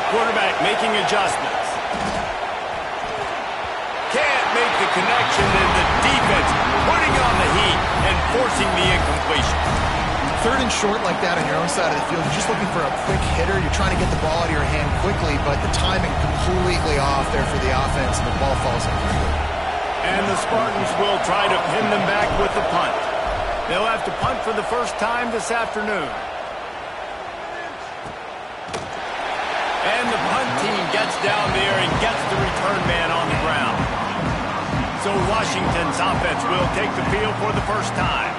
Quarterback making adjustments. Can't make the connection, and the defense putting on the heat and forcing the incompletion. Third and short like that on your own side of the field, you're just looking for a quick hitter. You're trying to get the ball out of your hand quickly, but the timing completely off there for the offense, and the ball falls in. And the Spartans will try to pin them back with the punt. They'll have to punt for the first time this afternoon. And the punt team gets down there and gets the return man on the ground. So Washington's offense will take the field for the first time.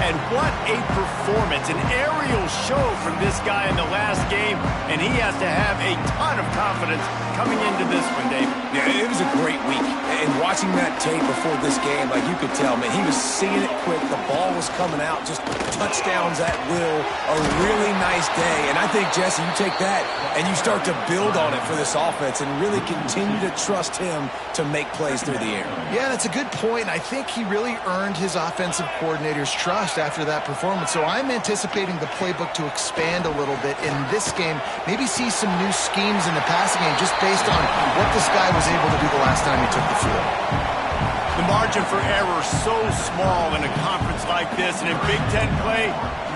And what a performance, an aerial show from this guy in the last game, and he has to have a ton of confidence coming into this one, David. Yeah, it was a great week. And watching that tape before this game, like you could tell, man, he was seeing it quick. The ball was coming out, just touchdowns at will. A really nice day. And I think, Jesse, you take that and you start to build on it for this offense and really continue to trust him to make plays through the air. Yeah, that's a good point. I think he really earned his offensive coordinator's trust after that performance. So I'm anticipating the playbook to expand a little bit in this game. Maybe see some new schemes in the passing game just based on what this guy was able to do the last time he took the field. The margin for error so small in a conference like this, and in Big Ten play,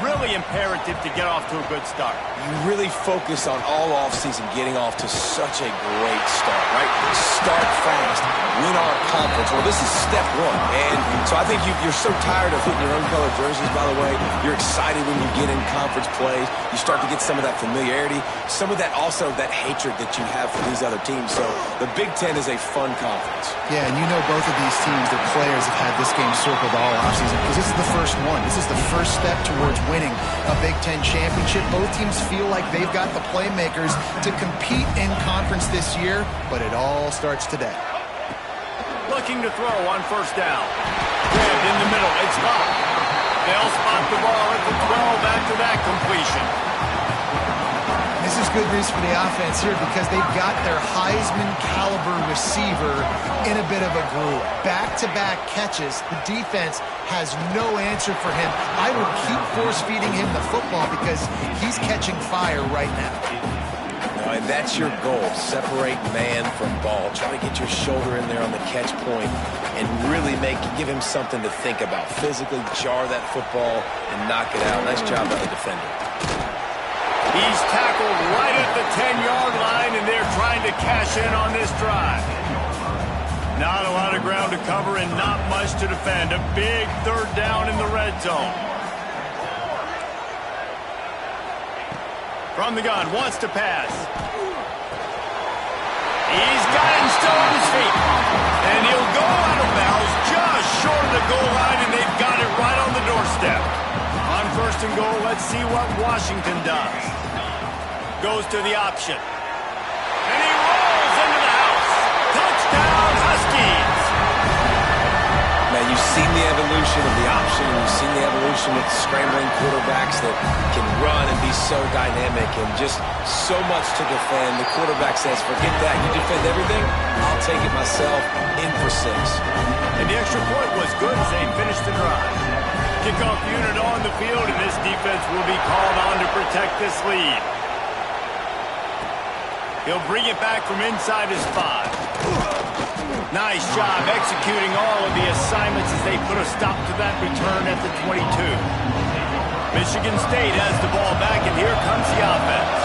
really imperative to get off to a good start. You really focus on all offseason getting off to such a great start, right? Start fast, win our conference. Well, this is step one. And so I think you're so tired of hitting your own colored jerseys, by the way. You're excited when you get in conference plays. You start to get some of that familiarity, some of that also that hatred that you have for these other teams. So the Big Ten is a fun conference. Yeah, and you know both of these teams, their players have had this game circled all offseason because this is the first one. This is the first step towards winning a Big Ten championship. Both teams feel like they've got the playmakers to compete in conference this year, but it all starts today. Looking to throw on first down. Grabbed in the middle. It's locked. They'll spot the ball at the 12 after that completion. This is good news for the offense here because they've got their Heisman-caliber receiver in a bit of a groove. Back-to-back catches. The defense has no answer for him. I would keep force-feeding him the football because he's catching fire right now. And that's your goal. Separate man from ball. Try to get your shoulder in there on the catch point and really give him something to think about. Physically jar that football and knock it out. Nice job by the defender. He's tackled right at the 10-yard line, and they're trying to cash in on this drive. Not a lot of ground to cover and not much to defend. A big third down in the red zone. From the gun, wants to pass. He's got him still on his feet. And he'll go out of bounds just short of the goal line, and they've got it right on the doorstep. On first and goal, let's see what Washington does. Goes to the option. And he rolls into the house. Touchdown, Huskies. Man, you've seen the evolution of the option, and you've seen the evolution with scrambling quarterbacks that can run and be so dynamic and just so much to defend. The quarterback says, forget that. You defend everything, I'll take it myself. In for 6. And the extra point was good as they finished the drive. Kickoff unit on the field, and this defense will be called on to protect this lead. He'll bring it back from inside his 5. Nice job executing all of the assignments as they put a stop to that return at the 22. Michigan State has the ball back, and here comes the offense.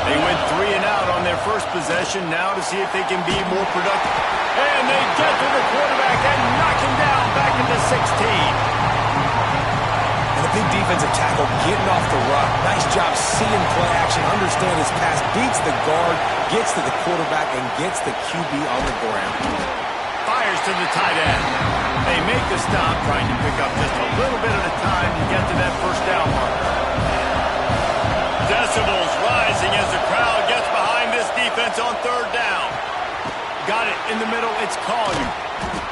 They went 3 and out on their first possession, now to see if they can be more productive. And they get to the quarterback and knock him down back at the 16. And a big defensive tackle getting off the rock. Nice job seeing play action, understand his pass, beats the guard, gets to the quarterback, and gets the QB on the ground. Fires to the tight end. They make the stop, trying to pick up just a little bit at a time to get to that first down mark. Decibels rising as the crowd gets behind this defense on third down. Got it in the middle, it's Collier.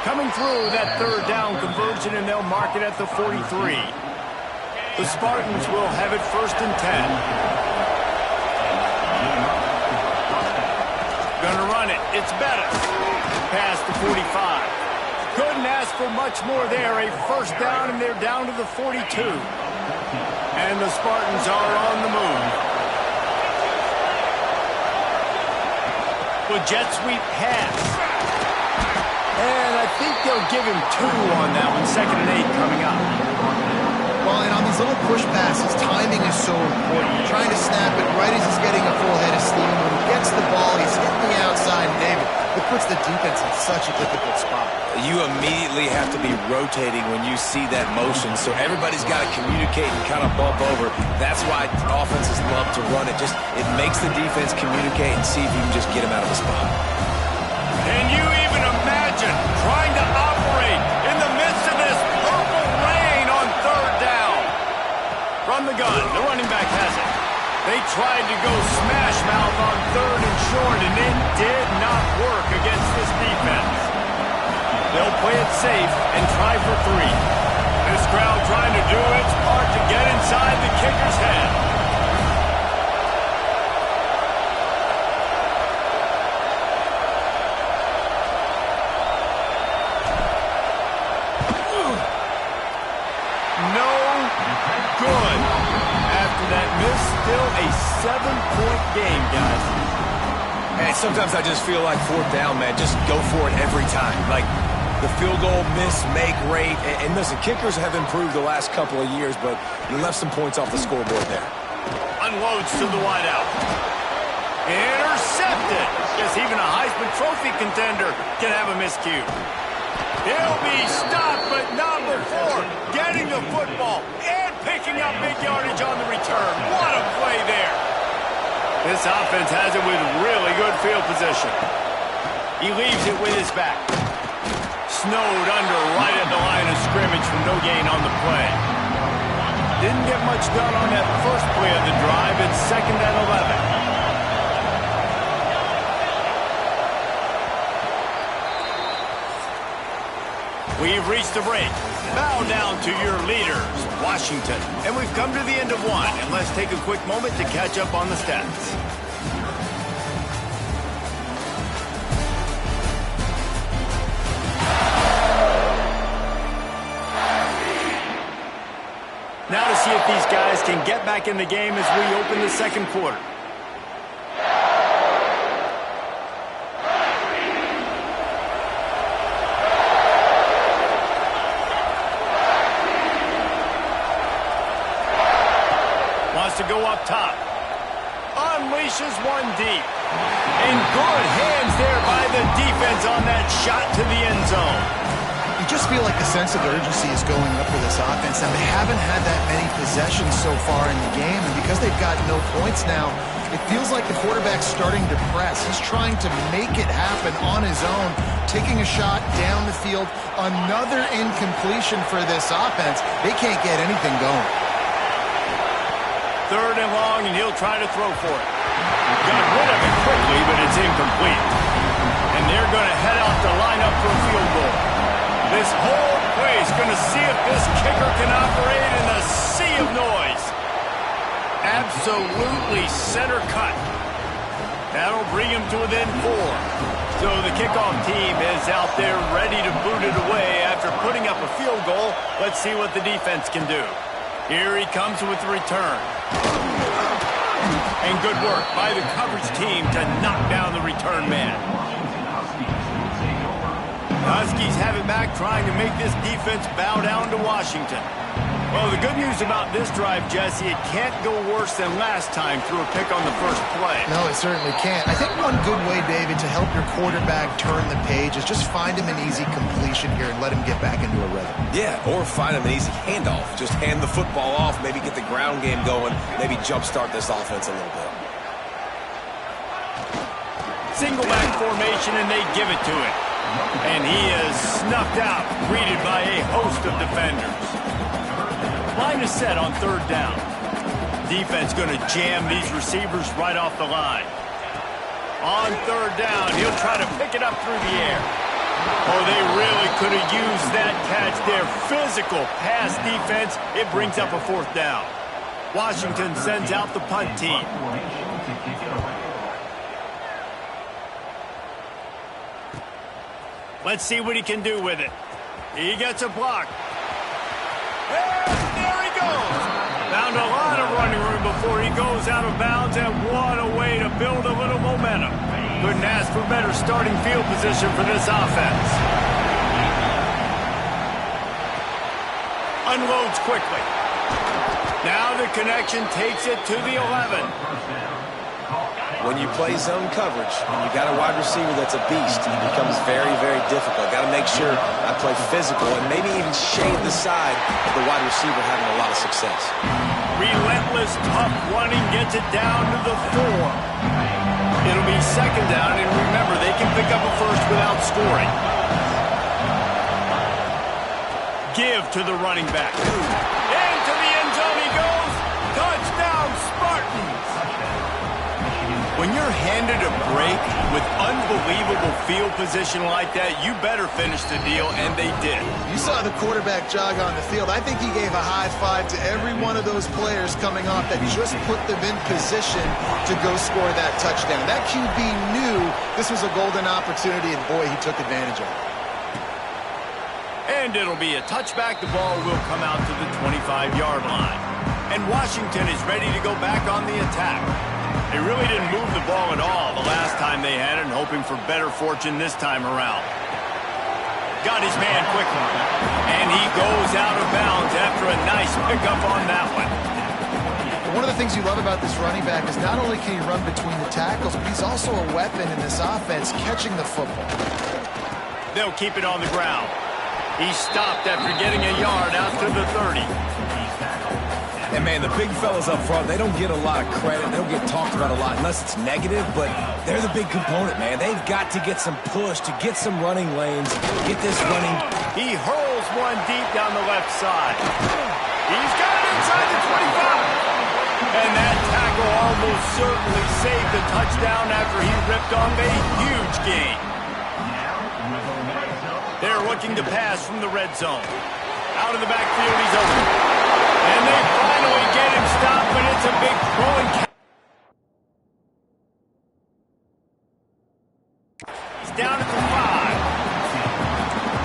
Coming through that third down conversion, and they'll mark it at the 43. The Spartans will have it first and 10. Gonna run it. It's Bettis. Past the 45. Couldn't ask for much more there. A first down, and they're down to the 42. And the Spartans are on the move. Will jet sweep pass. And I think they'll give him 2 on that one. 2nd and 8 coming up. Well, and on these little push passes, timing is so important. You're trying to snap it right as he's getting a full head of steam. When he gets the ball, he's hitting the outside, and David, it puts the defense in such a difficult spot. You immediately have to be rotating when you see that motion, so everybody's got to communicate and kind of bump over. That's why offenses love to run it. It makes the defense communicate and see if you can just get him out of the spot. Can you even imagine trying to operate in the midst of this purple rain on 3rd down? From the gun, the running back has it. They tried to go smash mouth on 3rd and short, and it did not work against this defense. They'll play it safe and try for 3. This crowd trying to do its part to get inside the kicker's head. No good. After that miss, still a 7-point game, guys. And sometimes I just feel like 4th down, man, just go for it every time. Like the field goal miss, make rate. And listen, kickers have improved the last couple of years, but you left some points off the scoreboard there. Unloads to the wideout. Intercepted. Guess even a Heisman Trophy contender can have a miscue. He'll be stopped, but not before getting the football and picking up big yardage on the return. What a play there. This offense has it with really good field position. He leaves it with his back. Snowed under right at the line of scrimmage for no gain on the play. Didn't get much done on that first play of the drive. It's 2nd and 11. We've reached the break. Bow down to your leaders, Washington. And we've come to the end of 1. And let's take a quick moment to catch up on the stats. Now to see if these guys can get back in the game as we open the 2nd quarter. To go up top. Unleashes 1 deep. And good hands there by the defense on that shot to the end zone. You just feel like the sense of urgency is going up for this offense. Now, they haven't had that many possessions so far in the game, and because they've got no points now, it feels like the quarterback's starting to press. He's trying to make it happen on his own, taking a shot down the field. Another incompletion for this offense. They can't get anything going. 3rd and long, and he'll try to throw for it. Got rid of it quickly, but it's incomplete. And they're going to head out to line up for a field goal. This whole place going to see if this kicker can operate in a sea of noise. Absolutely center cut. That'll bring him to within 4. So the kickoff team is out there ready to boot it away after putting up a field goal. Let's see what the defense can do. Here he comes with the return. And good work by the coverage team to knock down the return man. Huskies have it back, trying to make this defense bow down to Washington. Well, the good news about this drive, Jesse, it can't go worse than last time through a pick on the first play. No, it certainly can't. I think one good way, David, to help your quarterback turn the page is just find him an easy completion here and let him get back into a rhythm. Yeah, or find him an easy handoff. Just hand the football off, maybe get the ground game going, maybe jumpstart this offense a little bit. Single back formation, and they give it to him. And he is snuffed out, greeted by a host of defenders. Line is set on 3rd down. Defense going to jam these receivers right off the line. On 3rd down, he'll try to pick it up through the air. Oh, they really could have used that catch there. Physical pass defense. It brings up a 4th down. Washington sends out the punt team. Let's see what he can do with it. He gets a block. And there he goes. Found a lot of running room before he goes out of bounds, and what a way to build a little momentum. Couldn't ask for better starting field position for this offense. Unloads quickly. Now the connection takes it to the 11. When you play zone coverage and you got a wide receiver that's a beast, it becomes very, very difficult. Got to make sure I play physical and maybe even shade the side of the wide receiver having a lot of success. Relentless, tough running gets it down to the 4. It'll be second down, and remember, they can pick up a first without scoring. Give to the running back. Into the end zone he goes. Touchdown, Spartans! When you're handed a break with unbelievable field position like that, you better finish the deal, and they did. You saw the quarterback jog on the field. I think he gave a high five to every one of those players coming off that just put them in position to go score that touchdown. That QB knew this was a golden opportunity, and boy, he took advantage of it. And it'll be a touchback. The ball will come out to the 25-yard line. And Washington is ready to go back on the attack. They really didn't move the ball at all the last time they had it, and hoping for better fortune this time around. Got his man quickly, and he goes out of bounds after a nice pickup on that one. One of the things you love about this running back is not only can he run between the tackles, but he's also a weapon in this offense catching the football. They'll keep it on the ground. He stopped after getting a yard out to the 30. And, man, the big fellas up front, they don't get a lot of credit. They don't get talked about a lot unless it's negative, but they're the big component, man. They've got to get some push, to get some running lanes, get this running. He hurls one deep down the left side. He's got it inside the 25. And that tackle almost certainly saved the touchdown after he ripped off a huge gain. They're looking to pass from the red zone. Out of the backfield, he's open. And they finally get him stopped, but it's a big throwing catch. He's down at the 5.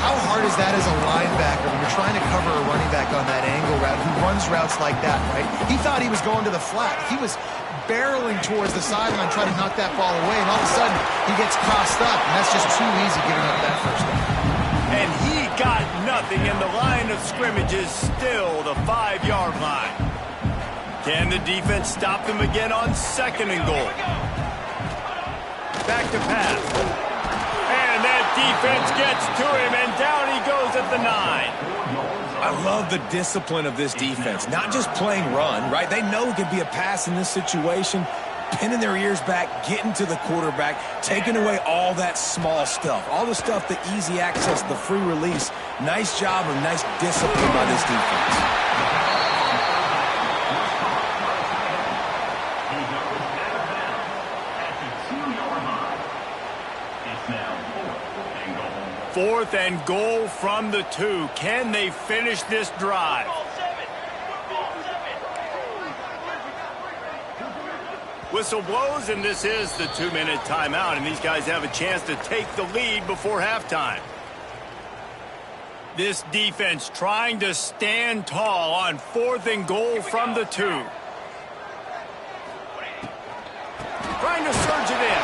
How hard is that as a linebacker when you're trying to cover a running back on that angle route who runs routes like that, right? He thought he was going to the flat. He was barreling towards the sideline trying to knock that ball away, and all of a sudden he gets crossed up, and that's just too easy giving up that first down. And he got nothing, and the line of scrimmage is still the 5-yard line. Can the defense stop them again on second and goal? Back to pass. And that defense gets to him, and down he goes at the 9. I love the discipline of this defense. Not just playing run, right? They know it could be a pass in this situation. Pinning their ears back, getting to the quarterback, taking away all that small stuff. All the stuff, the easy access, the free release. Nice job and nice discipline by this defense. Fourth and goal from the 2. Can they finish this drive? Whistle blows, and this is the 2-minute timeout, and these guys have a chance to take the lead before halftime. This defense trying to stand tall on 4th and goal from the 2. Trying to surge it in.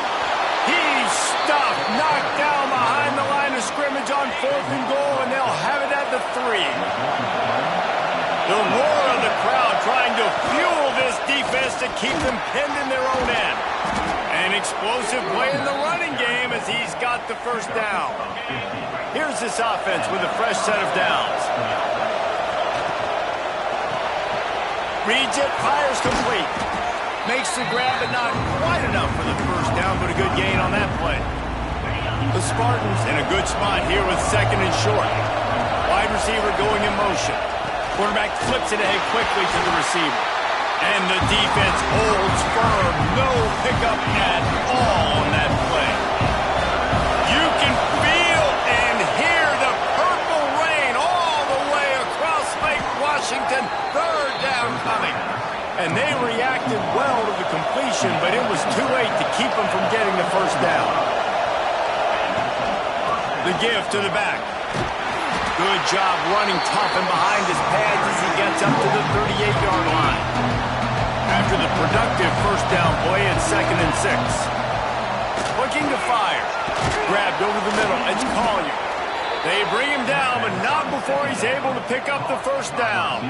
He's stuffed, knocked down behind the line of scrimmage on 4th and goal, and they'll have it at the 3. The roar of the crowd trying to fuel this defense to keep them pinned in their own end. An explosive play in the running game as he's got the first down. Here's this offense with a fresh set of downs. Reads it, fires complete. Makes the grab, but not quite enough for the first down, but a good gain on that play. The Spartans in a good spot here with second and short. Wide receiver going in motion. Quarterback flips it ahead quickly to the receiver. And the defense holds firm. No pickup at all on that play. You can feel and hear the purple rain all the way across Lake Washington. Third down coming. And they reacted well to the completion, but it was too late to keep them from getting the first down. The give to the back. Good job running tough and behind his pads as he gets up to the 38-yard line. After the productive first down play, it's 2nd and 6. Looking returning to fire. Grabbed over the middle. It's Collier. They bring him down, but not before he's able to pick up the first down.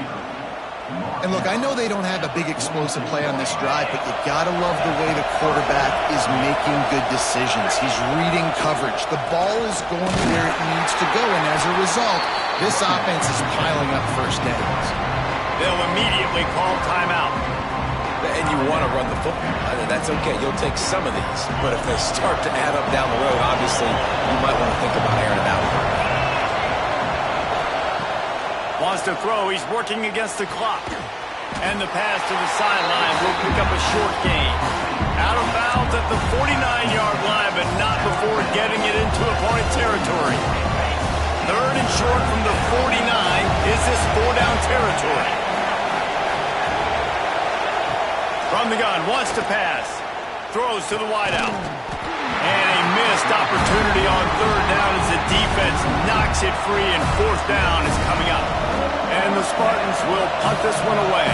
And look, I know they don't have a big explosive play on this drive, but you gotta love the way the quarterback is making good decisions. He's reading coverage. The ball is going where it needs to go, and as a result, this offense is piling up first downs. They'll immediately call timeout. And you want to run the football. That's okay. You'll take some of these. But if they start to add up down the road, obviously, you might want to think about airing it out. Wants to throw. He's working against the clock. And the pass to the sideline will pick up a short gain. Out of bounds at the 49-yard line, but not before getting it into opponent territory. Third and short from the 49. Is this four-down territory? From the gun, wants to pass. Throws to the wideout. And a missed opportunity on third down as the defense knocks it free, and fourth down is coming up. And the Spartans will punt this one away.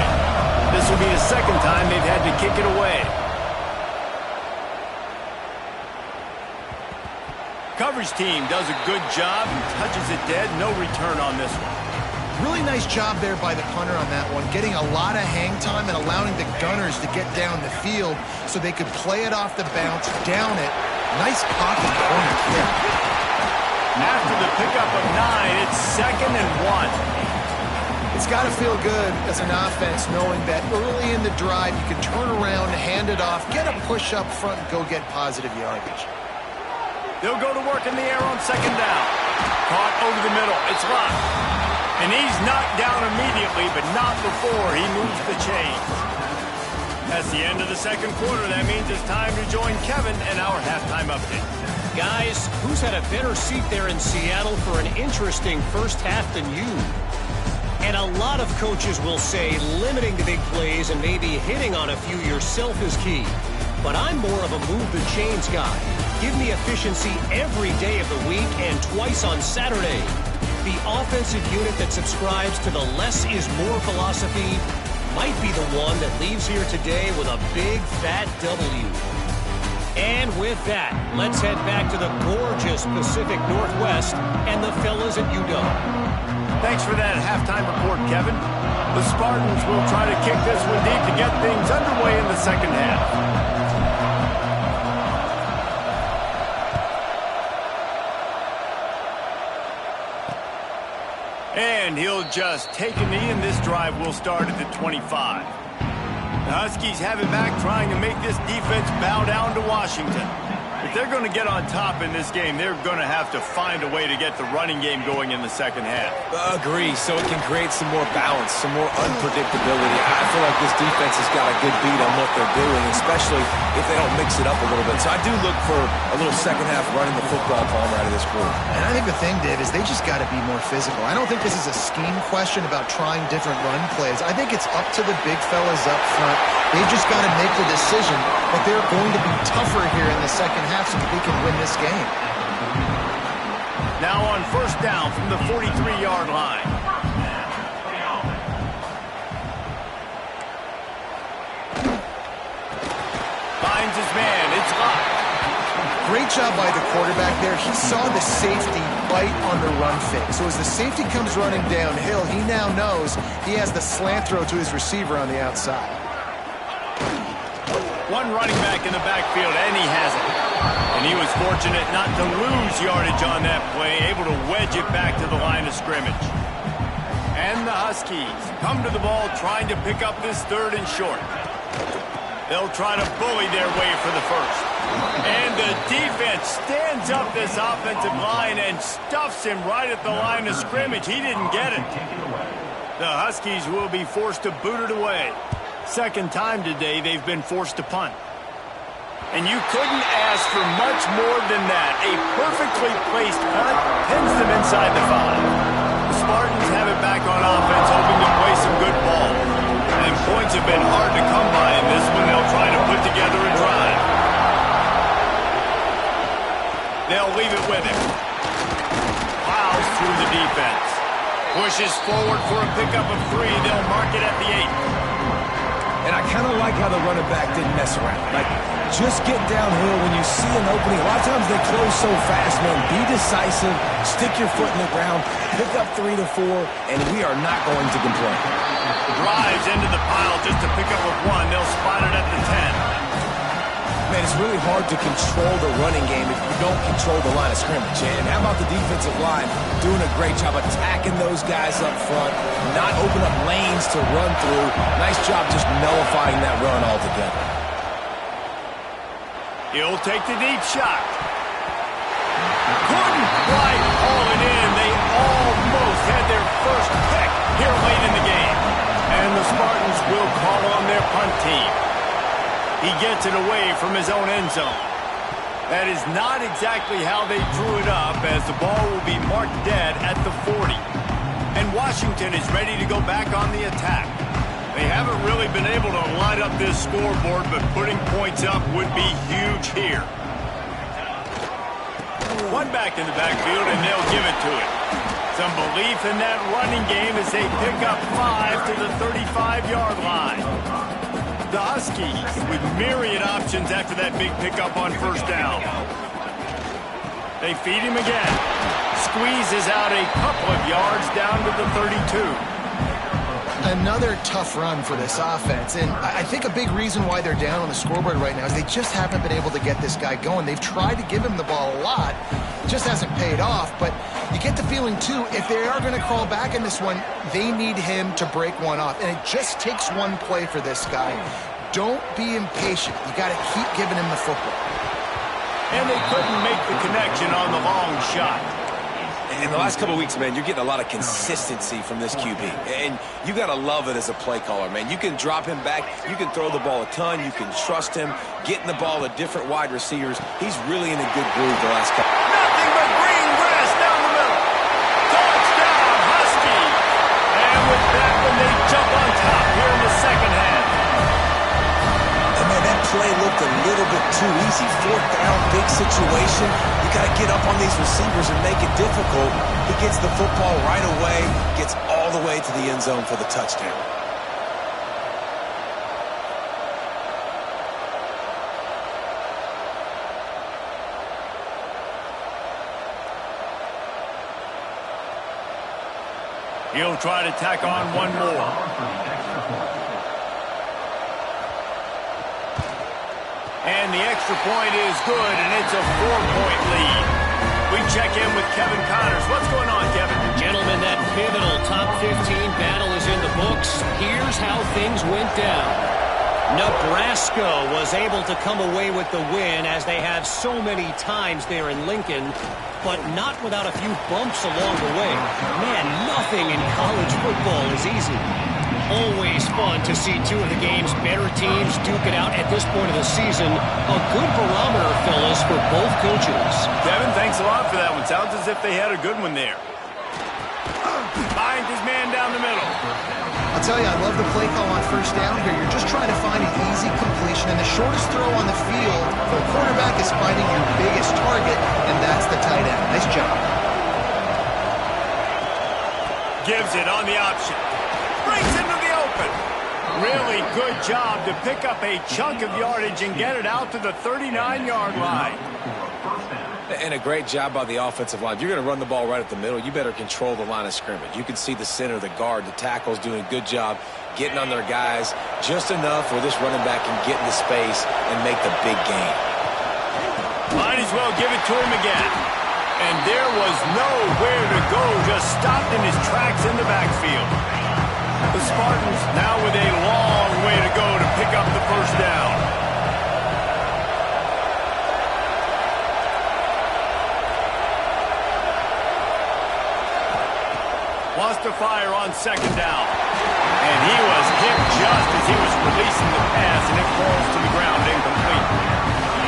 This will be the second time they've had to kick it away. Coverage team does a good job and touches it dead. No return on this one. Really nice job there by the punter on that one, getting a lot of hang time and allowing the gunners to get down the field so they could play it off the bounce, down it. Nice pocket corner kick. After the pickup of 9, it's 2nd and 1. It's got to feel good as an offense knowing that early in the drive you can turn around, hand it off, get a push up front, and go get positive yardage. They'll go to work in the air on second down. Caught over the middle. It's locked. And he's knocked down immediately, but not before he moves the chains. That's the end of the second quarter. That means it's time to join Kevin and our halftime update. Guys, who's had a better seat there in Seattle for an interesting first half than you? And a lot of coaches will say limiting the big plays and maybe hitting on a few yourself is key. But I'm more of a move the chains guy. Give me efficiency every day of the week and twice on Saturday. The offensive unit that subscribes to the less is more philosophy might be the one that leaves here today with a big fat W. And with that, let's head back to the gorgeous Pacific Northwest and the fellas at UW. Thanks for that halftime report, Kevin. The Spartans will try to kick this one deep to get things underway in the second half. And he'll just take a knee, and this drive will start at the 25. The Huskies have it back, trying to make this defense bow down to Washington. If they're going to get on top in this game, they're going to have to find a way to get the running game going in the second half. Agree, so it can create some more balance, some more unpredictability. I feel like this defense has got a good beat on what they're doing, especially if they don't mix it up a little bit. So I do look for a little second half running the football palm out of this group. And I think the thing, Dave, is they just got to be more physical. I don't think this is a scheme question about trying different run plays. I think it's up to the big fellas up front. They've just got to make the decision that they're going to be tougher here in the second half so that we can win this game. Now on first down from the 43-yard line. Finds his man. It's locked. Great job by the quarterback there. He saw the safety bite on the run fake. So as the safety comes running downhill, he now knows he has the slant throw to his receiver on the outside. One running back in the backfield, and he has it. And he was fortunate not to lose yardage on that play, able to wedge it back to the line of scrimmage. And the Huskies come to the ball trying to pick up this third and short. They'll try to bully their way for the first. And the defense stands up this offensive line and stuffs him right at the line of scrimmage. He didn't get it. The Huskies will be forced to boot it away. Second time today they've been forced to punt. And you couldn't ask for much more than that. A perfectly placed punt pins them inside the 5. The Spartans have it back on offense, hoping to play some good ball. And points have been hard to come by in this one. They'll try to put together a drive. They'll leave it with him. Plows through the defense. Pushes forward for a pickup of 3. They'll mark it at the 8. And I kind of like how the running back didn't mess around. Like, just get downhill when you see a an opening. A lot of times they close so fast, man. Be decisive, stick your foot in the ground, pick up 3 to 4, and we are not going to complain. Drives into the pile just to pick up with 1. They'll spot it at the 10. Man, it's really hard to control the running game if you don't control the line of scrimmage. And how about the defensive line doing a great job attacking those guys up front, not open up lanes to run through. Nice job just nullifying that run altogether. He'll take the deep shot. Couldn't quite haul it in. They almost had their first pick here late in the game. And the Spartans will call on their punt team. He gets it away from his own end zone. That is not exactly how they drew it up, as the ball will be marked dead at the 40. And Washington is ready to go back on the attack. They haven't really been able to line up this scoreboard, but putting points up would be huge here. One back in the backfield, and they'll give it to him. Some belief in that running game as they pick up 5 to the 35-yard line. The Huskies with myriad options after that big pickup on first down. They feed him again. Squeezes out a couple of yards down to the 32. Another tough run for this offense, and I think a big reason why they're down on the scoreboard right now is they just haven't been able to get this guy going. They've tried to give him the ball a lot. It just hasn't paid off, but you get the feeling, too, if they are going to crawl back in this one, they need him to break one off, and it just takes one play for this guy. Don't be impatient. You got to keep giving him the football. And they couldn't make the connection on the long shot. In the last couple of weeks, man, you're getting a lot of consistency from this QB. And you got to love it as a play caller, man. You can drop him back. You can throw the ball a ton. You can trust him, getting the ball to different wide receivers. He's really in a good groove the last couple. Nothing but green grass down the middle. Touchdown, Huskies. And with that one, they jump on top here in the second half. And man, that play looked a little bit too easy. 4th down, big situation. You got to get up on these receivers and make it difficult. He gets the football right away, gets all the way to the end zone for the touchdown. He'll try to tack on one more. And the extra point is good, and it's a 4-point lead. We check in with Kevin Connors. What's going on, Kevin? Gentlemen, that pivotal top 15 battle is in the books. Here's how things went down. Nebraska was able to come away with the win, as they have so many times there in Lincoln, but not without a few bumps along the way. Man, nothing in college football is easy. Always fun to see two of the game's better teams duke it out at this point of the season. A good barometer, fellas, for both coaches. Devin, thanks a lot for that one. Sounds as if they had a good one there. Finds his man down the middle. I'll tell you, I love the play call on first down here. You're just trying to find an easy completion, and the shortest throw on the field for a quarterback is finding your biggest target, and that's the tight end. Nice job. Gives it on the option. Brings into the open. Really good job to pick up a chunk of yardage and get it out to the 39-yard line. And a great job by the offensive line. If you're going to run the ball right at the middle, you better control the line of scrimmage. You can see the center, the guard, the tackles doing a good job getting on their guys just enough where this running back can get into space and make the big gain. Might as well give it to him again. And there was nowhere to go, just stopped in his tracks in the backfield. The Spartans now with a long way to go to pick up the first down. Wants to fire on second down. And he was hit just as he was releasing the pass, and it falls to the ground incomplete.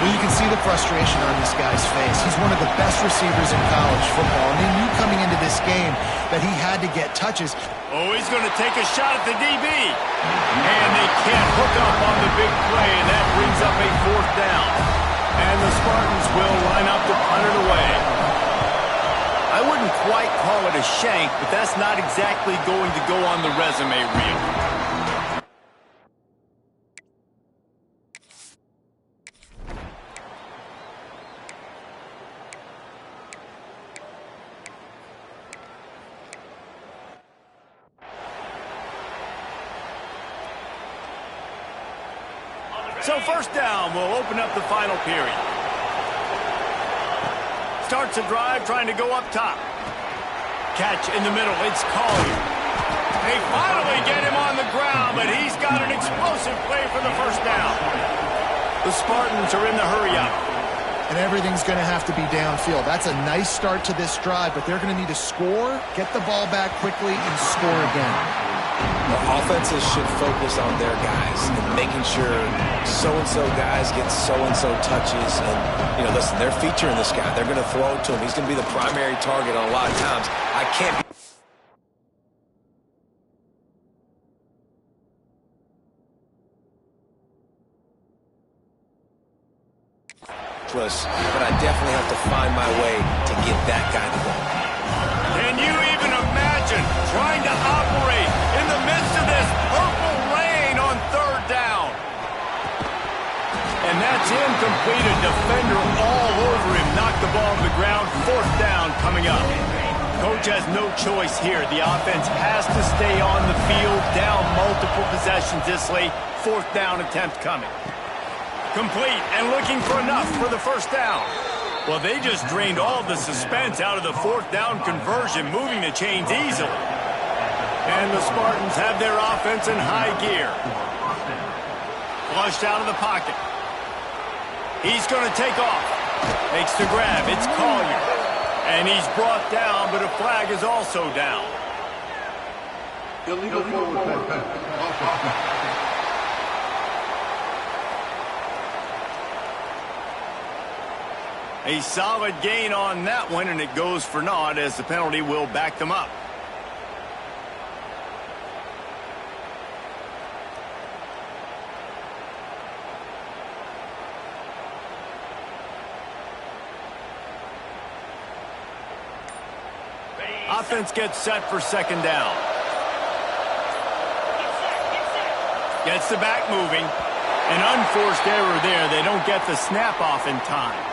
Well, you can see the frustration on this guy's face. He's one of the best receivers in college football, and they knew coming into this game that he had to get touches. Oh, he's going to take a shot at the DB. And they can't hook up on the big play, and that brings up a 4th down. And the Spartans will line up to punt it away. I wouldn't quite call it a shank, but that's not exactly going to go on the resume reel. So first down will open up the final period. Starts a drive trying to go up top. Catch in the middle. It's Collier. They finally get him on the ground, but he's got an explosive play for the first down. The Spartans are in the hurry-up. And everything's going to have to be downfield. That's a nice start to this drive, but they're going to need to score, get the ball back quickly, and score again. The offenses should focus on their guys and making sure so-and-so guys get so-and-so touches. And, listen, they're featuring this guy. They're going to throw it to him. He's going to be the primary target on a lot of times. I can't be... But I definitely have to find my way to get that guy the ball. Can you even imagine trying to operate in the midst of this purple rain on third down? And that's incomplete. A defender all over him. Knocked the ball to the ground. Fourth down coming up. Coach has no choice here. The offense has to stay on the field, down multiple possessions this late. Fourth down attempt coming. Complete and looking for enough for the first down. Well, they just drained all the suspense out of the fourth down conversion, moving the chains easily. And the Spartans have their offense in high gear. Flushed out of the pocket. He's going to take off. Makes the grab. It's Collier. And he's brought down, but a flag is also down. Illegal forward pass. A solid gain on that one, and it goes for naught as the penalty will back them up. Offense gets set for second down. Gets the back moving. An unforced error there. They don't get the snap off in time.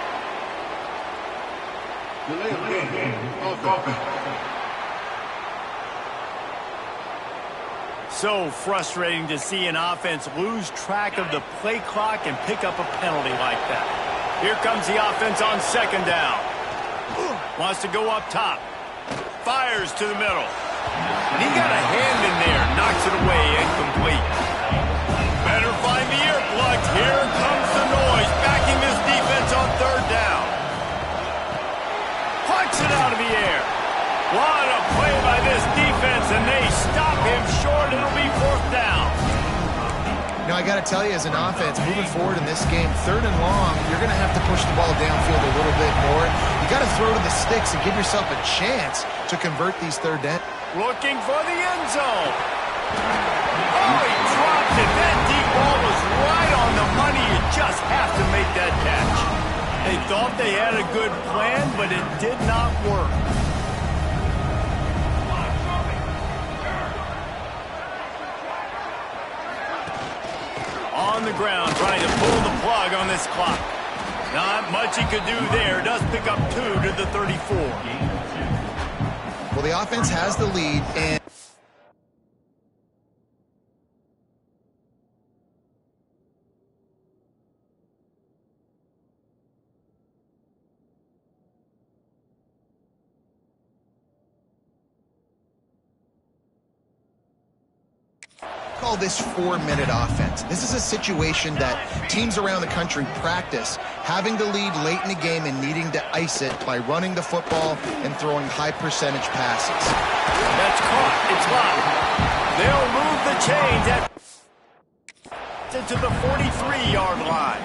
So frustrating to see an offense lose track of the play clock and pick up a penalty like that. Here comes the offense on second down. Wants to go up top. Fires to the middle. And he got a hand in there. Knocks it away. Incomplete. Better find the earplugs. Here comes the noise. Backing this defense on third down. It out of the air. What a play by this defense, and they stop him short. It'll be fourth down. I got to tell you, as an offense, moving forward in this game, third and long, you're going to have to push the ball downfield a little bit more. You got to throw to the sticks and give yourself a chance to convert these third down. Looking for the end zone. Oh, he dropped it. That deep ball was right on the money. You just have to make that catch. They thought they had a good plan, but it did not work. On the ground, trying to pull the plug on this clock. Not much he could do there. Does pick up 2 to the 34. Well, the offense has the lead, and call this 4-minute offense. This is a situation that teams around the country practice, having the lead late in the game and needing to ice it by running the football and throwing high percentage passes. That's caught. It's locked. They'll move the chains to the 43-yard line.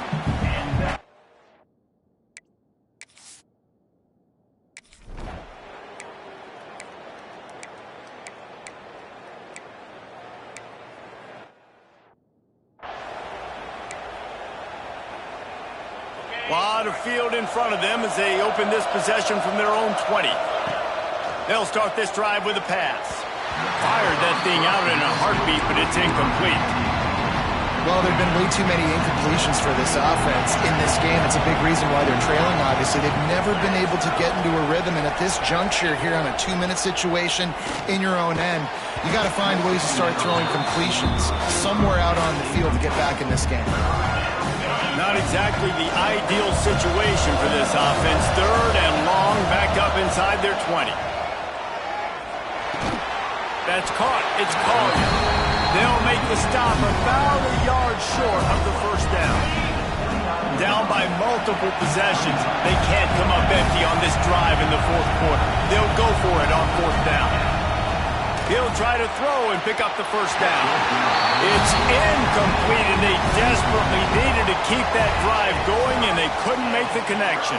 Lot of field in front of them as they open this possession from their own 20. They'll start this drive with a pass. Fired that thing out in a heartbeat, but it's incomplete. Well, there have been way too many incompletions for this offense in this game. It's a big reason why they're trailing, obviously. They've never been able to get into a rhythm, and at this juncture here on a 2-minute situation in your own end, you got to find ways to start throwing completions somewhere out on the field to get back in this game. Not exactly the ideal situation for this offense. 3rd and long, back up inside their 20. That's caught. It's called. They'll make the stop about a yard short of the first down. Down by multiple possessions. They can't come up empty on this drive in the 4th quarter. They'll go for it on 4th down. He'll try to throw and pick up the first down. It's incomplete, and they desperately needed to keep that drive going, and they couldn't make the connection.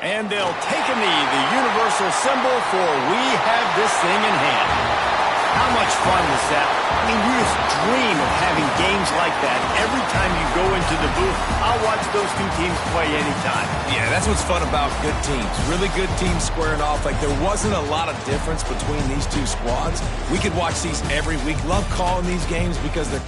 And they'll take a knee, the universal symbol for we have this thing in hand. How much fun was that? I mean, you just dream of having games like that every time you go into the booth. I'll watch those two teams play anytime. Yeah, that's what's fun about good teams. Really good teams squaring off. Like, there wasn't a lot of difference between these two squads. We could watch these every week. Love calling these games because they're